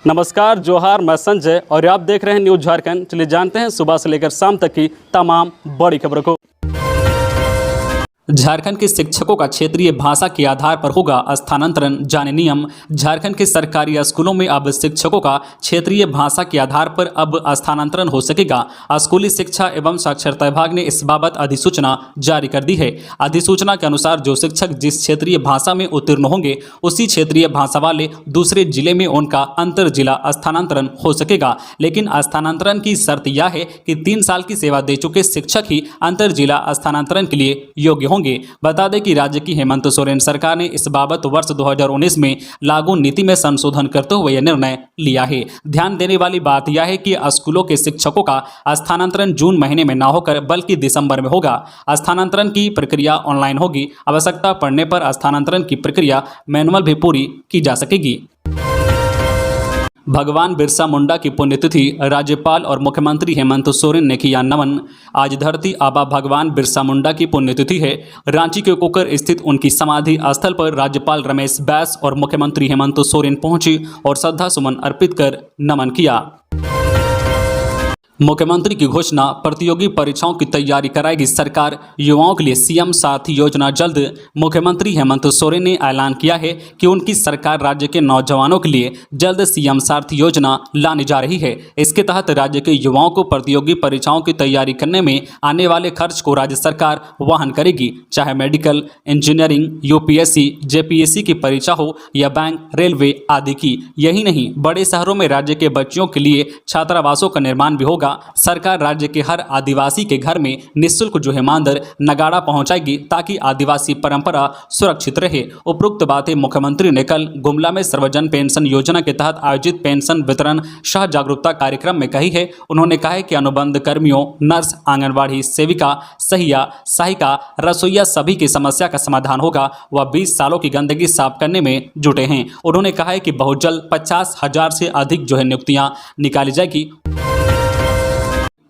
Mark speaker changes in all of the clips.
Speaker 1: नमस्कार, जोहार, मैं संजय और आप देख रहे हैं न्यूज झारखंड। चलिए जानते हैं सुबह से लेकर शाम तक की तमाम बड़ी खबरों को। झारखंड के शिक्षकों का क्षेत्रीय भाषा के आधार पर होगा स्थानांतरण, जाने नियम। झारखंड के सरकारी स्कूलों में अब शिक्षकों का क्षेत्रीय भाषा के आधार पर अब स्थानांतरण हो सकेगा। स्कूली शिक्षा एवं साक्षरता विभाग ने इस बाबत अधिसूचना जारी कर दी है। अधिसूचना के अनुसार जो शिक्षक जिस क्षेत्रीय भाषा में उत्तीर्ण होंगे उसी क्षेत्रीय भाषा वाले दूसरे जिले में उनका अंतर जिला स्थानांतरण हो सकेगा। लेकिन स्थानांतरण की शर्त यह है कि 3 साल की सेवा दे चुके शिक्षक ही अंतर जिला स्थानांतरण के लिए योग्य होंगे। बता दें कि राज्य की हेमंत सोरेन सरकार ने इस बाबत वर्ष 2019 में लागू नीति में संशोधन करते हुए यह निर्णय लिया है। ध्यान देने वाली बात यह है कि स्कूलों के शिक्षकों का स्थानांतरण जून महीने में न होकर बल्कि दिसंबर में होगा। स्थानांतरण की प्रक्रिया ऑनलाइन होगी। आवश्यकता पड़ने पर स्थानांतरण की प्रक्रिया मैनुअल भी पूरी की जा सकेगी। भगवान बिरसा मुंडा की पुण्यतिथि, राज्यपाल और मुख्यमंत्री हेमंत सोरेन ने किया नमन। आज धरती आबा भगवान बिरसा मुंडा की पुण्यतिथि है। रांची के कोकर स्थित उनकी समाधि स्थल पर राज्यपाल रमेश बैस और मुख्यमंत्री हेमंत सोरेन पहुंची और श्रद्धा सुमन अर्पित कर नमन किया। मुख्यमंत्री की घोषणा, प्रतियोगी परीक्षाओं की तैयारी कराएगी सरकार। युवाओं के लिए सीएम साथी योजना जल्द। मुख्यमंत्री हेमंत सोरेन ने ऐलान किया है कि उनकी सरकार राज्य के नौजवानों के लिए जल्द सीएम साथी योजना लाने जा रही है। इसके तहत राज्य के युवाओं को प्रतियोगी परीक्षाओं की तैयारी करने में आने वाले खर्च को राज्य सरकार वहन करेगी, चाहे मेडिकल, इंजीनियरिंग, यूपीएससी, जेपीएससी की परीक्षा हो या बैंक, रेलवे आदि की। यही नहीं, बड़े शहरों में राज्य के बच्चों के लिए छात्रावासों का निर्माण भी होगा। सरकार राज्य के हर आदिवासी के घर में निःशुल्क जो है मानदर नगाड़ा पहुंचाएगी ताकि आदिवासी परंपरा सुरक्षित रहे। उपरोक्त बातें मुख्यमंत्री ने कल गुमला में सर्वजन पेंशन योजना के तहत आयोजित पेंशन वितरण सह जागरूकता कार्यक्रम में कही है। उन्होंने कहा है कि अनुबंध कर्मियों, नर्स, आंगनबाड़ी सेविका, सहिया, सहायिका, रसोईया सभी की समस्या का समाधान होगा। वह 20 सालों की गंदगी साफ करने में जुटे हैं। उन्होंने कहा है कि बहुत जल्द 50,000 से अधिक जो है नियुक्तियां निकाली जाएगी।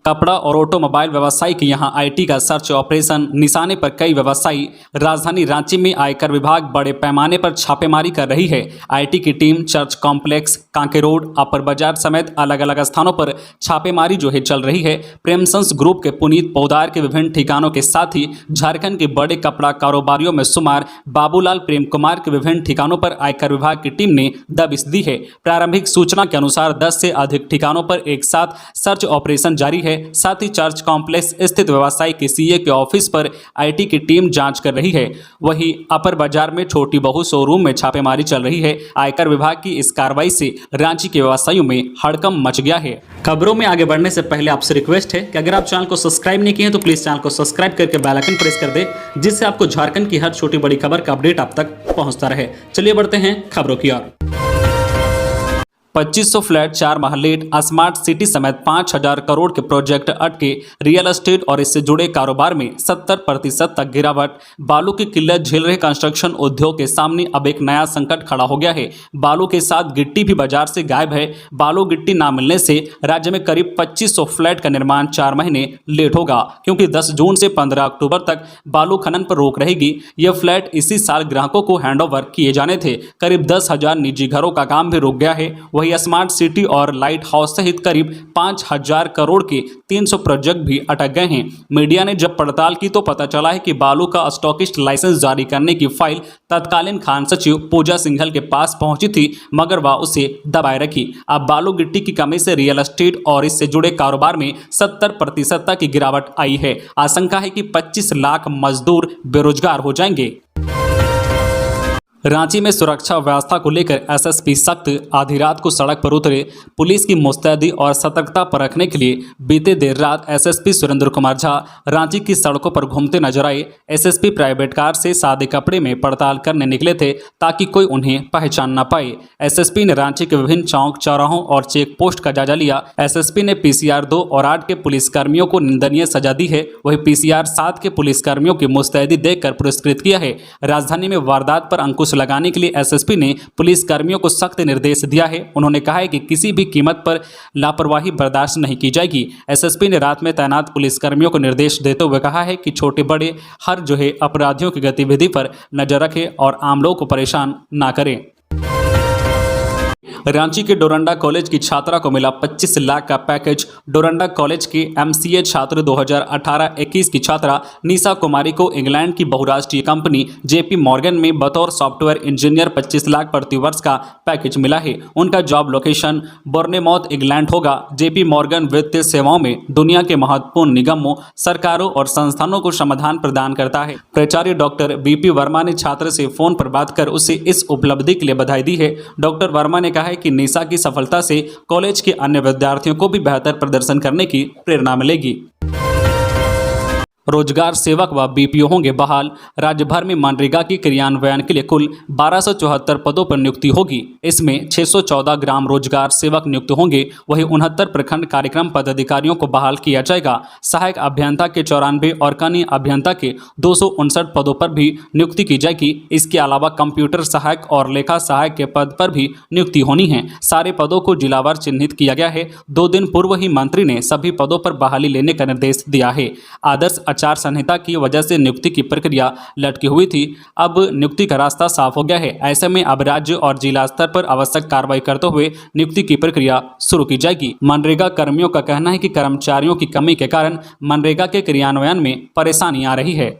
Speaker 1: कपड़ा और ऑटोमोबाइल व्यवसायी के यहां आईटी का सर्च ऑपरेशन, निशाने पर कई व्यवसायी। राजधानी रांची में आयकर विभाग बड़े पैमाने पर छापेमारी कर रही है। आईटी की team church complex, Kanke road, upper Bazar समेत अलग अलग स्थानों पर छापेमारी जो है चल रही है। प्रेमसंस ग्रुप के पुनीत पोदार के विभिन्न ठिकानों के साथ ही झारखंड के बड़े कपड़ा कारोबारियों में शुमार बाबूलाल प्रेम कुमार के विभिन्न ठिकानों पर आयकर विभाग की टीम ने दबिश दी है। प्रारंभिक सूचना के अनुसार 10 से अधिक ठिकानों पर एक साथ सर्च ऑपरेशन जारी है। साथ ही चर्च कॉम्प्लेक्स स्थित व्यवसायी के सीए के ऑफिस पर आईटी की टीम जांच कर रही है। वहीं अपर बाजार में छोटी बहू शोरूम में छापेमारी चल रही है। आयकर विभाग की इस कार्रवाई से रांची के व्यवसायियों में हड़कंप मच गया है। खबरों में आगे बढ़ने से पहले आपसे रिक्वेस्ट है कि अगर आप चैनल को सब्सक्राइब नहीं किए हैं तो प्लीज चैनल को सब्सक्राइब करके बेल आइकन प्रेस कर दे, जिससे आपको झारखंड की हर छोटी बड़ी खबर का अपडेट आप तक पहुंचता रहे। चलिए बढ़ते हैं खबरों की ओर। 2500 फ्लैट 4 माह लेट, स्मार्ट सिटी समेत 5,000 करोड़ के प्रोजेक्ट अटके। रियल एस्टेट और इससे जुड़े कारोबार में 70% तक गिरावट। बालू की किल्लत झेल रहे कंस्ट्रक्शन उद्योग के सामने अब एक नया संकट खड़ा हो गया है। बालू के साथ गिट्टी भी बाजार से गायब है। बालू गिट्टी ना मिलने से राज्य में करीब 2500 फ्लैट का निर्माण 4 महीने लेट होगा, क्योंकि 10 जून से 15 अक्टूबर तक बालू खनन पर रोक रहेगी। यह फ्लैट इसी साल ग्राहकों को हैंडओवर किए जाने थे। करीब 10,000 निजी घरों का काम भी रुक गया है। वही स्मार्ट सिटी और लाइट हाउस सहित करीब 5,000 करोड़ के 300 प्रोजेक्ट भी अटक गए हैं। मीडिया ने जब पड़ताल की तो पता चला है कि बालू का स्टॉकिस्ट लाइसेंस जारी करने की फाइल तत्कालीन खान सचिव पूजा सिंघल के पास पहुंची थी, मगर वह उसे दबाए रखी। अब बालू गिट्टी की कमी से रियल एस्टेट और इससे जुड़े कारोबार में 70% तक की गिरावट आई है। आशंका है कि 25 लाख मजदूर बेरोजगार हो जाएंगे। रांची में सुरक्षा व्यवस्था को लेकर एसएसपी सख्त। आधी रात को सड़क पर उतरे। पुलिस की मुस्तैदी और सतर्कता परखने के लिए बीते देर रात एसएसपी सुरेंद्र कुमार झा रांची की सड़कों पर घूमते नजर आए। एसएसपी प्राइवेट कार से सादे कपड़े में पड़ताल करने निकले थे ताकि कोई उन्हें पहचान न पाए। एसएसपी ने रांची के विभिन्न चौक चौराहों और चेक पोस्ट का जायजा लिया। एसएसपी ने पीसीआर 2 और 8 के पुलिसकर्मियों को निंदनीय सजा दी है। वही पीसीआर 7 के पुलिसकर्मियों की मुस्तैदी देखकर पुरस्कृत किया है। राजधानी में वारदात पर अंकुश लगाने के लिए एसएसपी ने पुलिस कर्मियों को सख्त निर्देश दिया है। उन्होंने कहा है कि किसी भी कीमत पर लापरवाही बर्दाश्त नहीं की जाएगी। एसएसपी ने रात में तैनात पुलिस कर्मियों को निर्देश देते हुए कहा है कि छोटे बड़े हर जो है अपराधियों की गतिविधि पर नजर रखें और आम लोगों को परेशान ना करें। रांची के डोरंडा कॉलेज की छात्रा को मिला 25 लाख का पैकेज। डोरंडा कॉलेज के एमसीए छात्र 2018-21 की छात्रा निशा कुमारी को इंग्लैंड की बहुराष्ट्रीय कंपनी जेपी मॉर्गन में बतौर सॉफ्टवेयर इंजीनियर 25 लाख प्रति वर्ष का पैकेज मिला है। उनका जॉब लोकेशन बोर्नेमौथ इंग्लैंड होगा। जेपी मॉर्गन वित्तीय सेवाओं में दुनिया के महत्वपूर्ण निगमों, सरकारों और संस्थानों को समाधान प्रदान करता है। प्राचार्य डॉक्टर बीपी वर्मा ने छात्र से फोन पर बात कर उसे इस उपलब्धि के लिए बधाई दी है। डॉक्टर वर्मा ने कहा है कि निशा की सफलता से कॉलेज के अन्य विद्यार्थियों को भी बेहतर प्रदर्शन करने की प्रेरणा मिलेगी। रोजगार सेवक व बीपीओ होंगे बहाल। राज्य भर में मनरेगा की क्रियान्वयन के लिए कुल 1274 पदों पर नियुक्ति होगी। इसमें 614 ग्राम रोजगार सेवक नियुक्त होंगे। वहीं 69 प्रखंड कार्यक्रम पदाधिकारियों को बहाल किया जाएगा। सहायक अभियंता के 94 और कनीय अभियंता के 259 पदों पर भी नियुक्ति की जाएगी। इसके अलावा कंप्यूटर सहायक और लेखा सहायक के पद पर भी नियुक्ति होनी है। सारे पदों को जिलावार चिन्हित किया गया है। 2 दिन पूर्व ही मंत्री ने सभी पदों पर बहाली लेने का निर्देश दिया है। आदर्श आचार संहिता की वजह से नियुक्ति की प्रक्रिया लटकी हुई थी। अब नियुक्ति का रास्ता साफ हो गया है। ऐसे में अब राज्य और जिला स्तर पर आवश्यक कार्रवाई करते हुए नियुक्ति की प्रक्रिया शुरू की जाएगी। मनरेगा कर्मियों का कहना है कि कर्मचारियों की कमी के कारण मनरेगा के क्रियान्वयन में परेशानी आ रही है।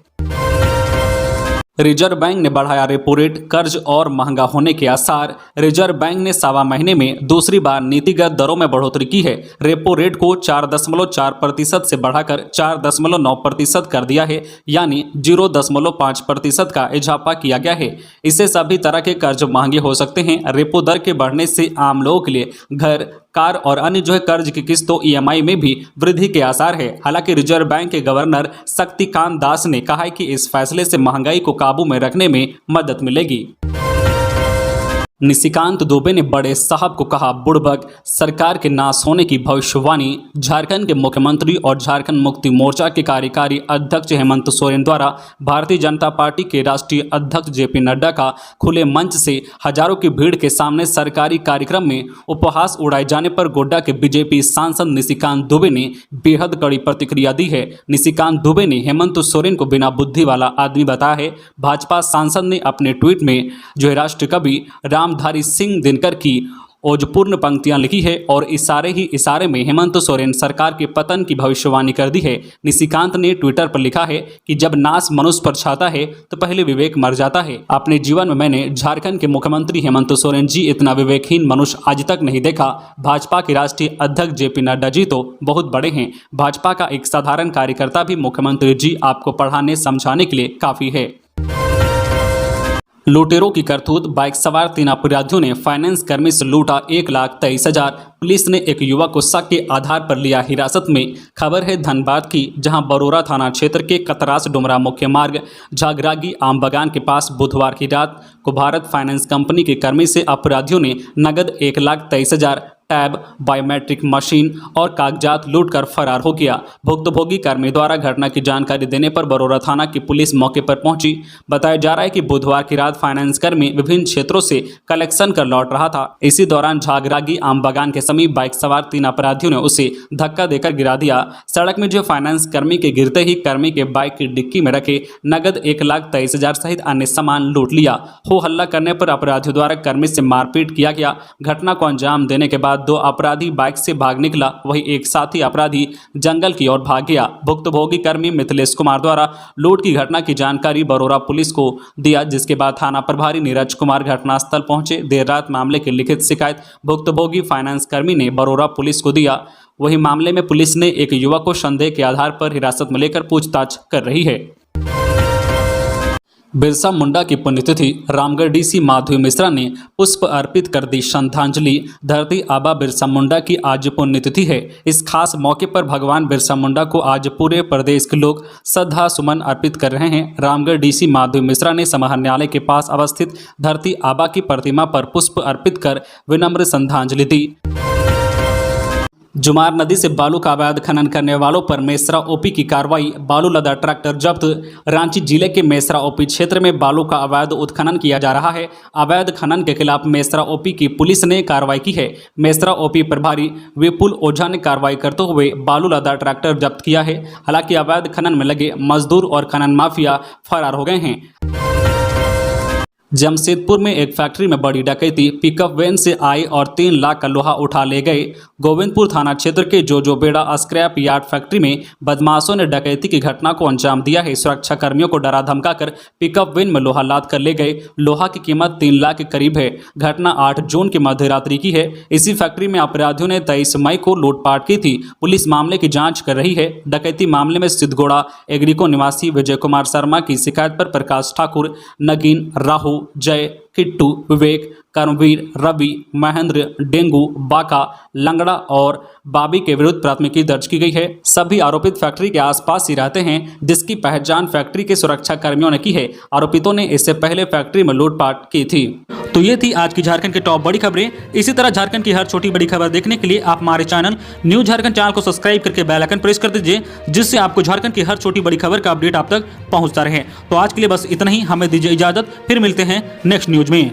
Speaker 1: रिजर्व बैंक ने बढ़ाया रेपो रेट, कर्ज और महंगा होने के आसार। रिजर्व बैंक ने सवा महीने में दूसरी बार नीतिगत दरों में बढ़ोतरी की है। रेपो रेट को 4.4% से बढ़ाकर 4.9% कर दिया है, यानी 0.5% का इजाफा किया गया है। इससे सभी तरह के कर्ज महंगे हो सकते हैं। रेपो दर के बढ़ने से आम लोगों के लिए घर, कार और अन्य कर्ज की किस्तों ईएमआई में भी वृद्धि के आसार है। हालांकि रिजर्व बैंक के गवर्नर शक्तिकांत दास ने कहा है कि इस फैसले से महंगाई को काबू में रखने में मदद मिलेगी। निशिकांत दुबे ने बड़े साहब को कहा बुड़बक, सरकार के नाश होने की भविष्यवाणी। झारखंड के मुख्यमंत्री और झारखंड मुक्ति मोर्चा के कार्यकारी अध्यक्ष हेमंत सोरेन द्वारा भारतीय जनता पार्टी के राष्ट्रीय अध्यक्ष जेपी नड्डा का खुले मंच से हजारों की भीड़ के सामने सरकारी कार्यक्रम में उपहास उड़ाए जाने पर गोड्डा के बीजेपी सांसद निशिकांत दुबे ने बेहद कड़ी प्रतिक्रिया दी है। निशिकांत दुबे ने हेमंत सोरेन को बिना बुद्धि वाला आदमी बताया है। भाजपा सांसद ने अपने ट्वीट में राष्ट्र कवि रामधारी सिंह दिनकर की ओजपूर्ण पंक्तियां लिखी है और इशारे ही इशारे में हेमंत सोरेन सरकार के पतन की भविष्यवाणी कर दी है। निशिकांत ने ट्विटर पर लिखा है कि जब नाश मनुष्य पर छाता है तो पहले विवेक मर जाता है। अपने जीवन में मैंने झारखंड के मुख्यमंत्री हेमंत सोरेन जी इतना विवेकहीन मनुष्य आज तक नहीं देखा। भाजपा के राष्ट्रीय अध्यक्ष जेपी नड्डा जी तो बहुत बड़े हैं। भाजपा का एक साधारण कार्यकर्ता भी मुख्यमंत्री जी आपको पढ़ाने समझाने के लिए काफी है। लुटेरों की करतूत। बाइक सवार 3 अपराधियों ने फाइनेंस कर्मी से लूटा 1,23,000। पुलिस ने एक युवक को शक के आधार पर लिया हिरासत में। खबर है धनबाद की, जहां बरोरा थाना क्षेत्र के कतरास डुमरा मुख्य मार्ग झागरागी आम बागान के पास बुधवार की रात को भारत फाइनेंस कंपनी के कर्मी से अपराधियों ने नगद 1,23,000, टैब, बायोमेट्रिक मशीन और कागजात लूटकर फरार हो गया। भुक्तभोगी कर्मी द्वारा घटना की जानकारी देने पर बरोरा थाना की पुलिस मौके पर पहुंची। बताया जा रहा है कि बुधवार की रात फाइनेंस कर्मी विभिन्न क्षेत्रों से कलेक्शन कर लौट रहा था। इसी दौरान झागरागी आम बागान के समीप बाइक सवार 3 अपराधियों ने उसे धक्का देकर गिरा दिया। सड़क में फाइनेंस कर्मी के गिरते ही कर्मी के बाइक की डिक्की में रखे नगद 1,23,000 सहित अन्य सामान लूट लिया। हो हल्ला करने पर अपराधियों द्वारा कर्मी से मारपीट किया गया। घटना को अंजाम देने के बाद 2 अपराधी बाइक से भाग निकला, वहीं एक साथी अपराधी जंगल की ओर भाग गया। भुक्तभोगी कर्मी मिथिलेश कुमार द्वारा लूट की घटना की जानकारी बरोरा पुलिस को दिया, जिसके बाद थाना प्रभारी नीरज कुमार घटनास्थल पहुंचे। देर रात मामले की लिखित शिकायत भुक्तभोगी फाइनेंस कर्मी ने बरोरा पुलिस को दिया। वहीं मामले में पुलिस ने एक युवक को संदेह के आधार पर हिरासत में लेकर पूछताछ कर रही है। बिरसा मुंडा की पुण्यतिथि। रामगढ़ डीसी माधवी मिश्रा ने पुष्प अर्पित कर दी श्रद्धांजलि। धरती आबा बिरसा मुंडा की आज पुण्यतिथि है। इस खास मौके पर भगवान बिरसा मुंडा को आज पूरे प्रदेश के लोग श्रद्धा सुमन अर्पित कर रहे हैं। रामगढ़ डीसी माधवी मिश्रा ने समाहरणालय के पास अवस्थित धरती आबा की प्रतिमा पर पुष्प अर्पित कर विनम्र श्रद्धांजलि दी। जुमार नदी से बालू का अवैध खनन करने वालों पर मेसरा ओपी की कार्रवाई। बालू लदा ट्रैक्टर जब्त। रांची जिले के मेसरा ओपी क्षेत्र में बालू का अवैध उत्खनन किया जा रहा है। अवैध खनन के खिलाफ मेसरा ओपी की पुलिस ने कार्रवाई की है। मेसरा ओपी प्रभारी विपुल ओझा ने कार्रवाई करते हुए बालू लदा ट्रैक्टर जब्त किया है। हालांकि अवैध खनन में लगे मजदूर और खनन माफिया फरार हो गए हैं। जमशेदपुर में एक फैक्ट्री में बड़ी डकैती, पिकअप वैन से आई और 3 लाख का लोहा उठा ले गए। गोविंदपुर थाना क्षेत्र के जोजोबेड़ा स्क्रैप यार्ड फैक्ट्री में बदमाशों ने डकैती की घटना को अंजाम दिया है। सुरक्षा कर्मियों को डरा धमकाकर पिकअप वैन में लोहा लाद कर ले गए। लोहा की कीमत 3 लाख के करीब है। घटना 8 जून की मध्यरात्रि की है। इसी फैक्ट्री में अपराधियों ने 23 मई को लूटपाट की थी। पुलिस मामले की जाँच कर रही है। डकैती मामले में सिद्धगोड़ा एग्रीको निवासी विजय कुमार शर्मा की शिकायत पर प्रकाश ठाकुर, नगीन, राहु, जय, किट्टू, विवेक, कर्मवीर, रवि, महेंद्र, डेंगू, बाका, लंगड़ा और बाबी के विरुद्ध प्राथमिकी दर्ज की गई है। सभी आरोपित फैक्ट्री के आसपास ही रहते हैं, जिसकी पहचान फैक्ट्री के सुरक्षा कर्मियों ने की है। आरोपितों ने इससे पहले फैक्ट्री में लूटपाट की थी। तो ये थी आज की झारखंड की टॉप बड़ी खबरें। इसी तरह झारखंड की हर छोटी बड़ी खबर देखने के लिए आप हमारे चैनल न्यूज झारखंड चैनल को सब्सक्राइब करके बेल आइकन प्रेस कर दीजिए, जिससे आपको झारखंड की हर छोटी बड़ी खबर का अपडेट आप तक पहुंचता रहे। तो आज के लिए बस इतना ही। हमें दीजिए इजाजत, फिर मिलते हैं नेक्स्ट न्यूज में।